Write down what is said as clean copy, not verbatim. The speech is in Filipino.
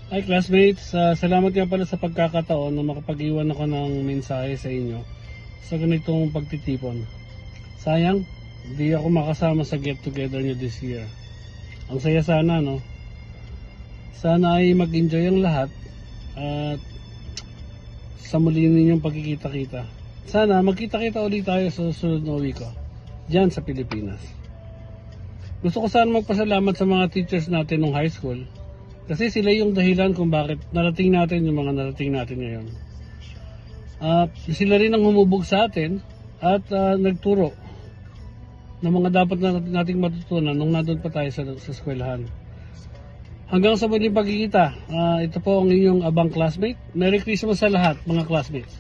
Hi classmates, salamat nga pala sa pagkakataon na makapag-iwan ako ng mensahe sa inyo sa ganitong pagtitipon. Sayang, di ako makasama sa get together nyo this year. Ang saya sana, no? Sana ay mag-enjoy ang lahat at sa muli ninyong pagkikita-kita. Sana magkita-kita ulit tayo sa susunod na uwi ko, dyan sa Pilipinas. Gusto ko sana magpasalamat sa mga teachers natin ng high school kasi sila yung dahilan kung bakit narating natin yung mga narating natin ngayon. Sila rin ang humubog sa atin at nagturo ng mga dapat nating matutunan nung nandun pa tayo sa eskwelahan. Hanggang sa muling pagkikita, ito po ang inyong abang classmate. Merry Christmas sa lahat mga classmates.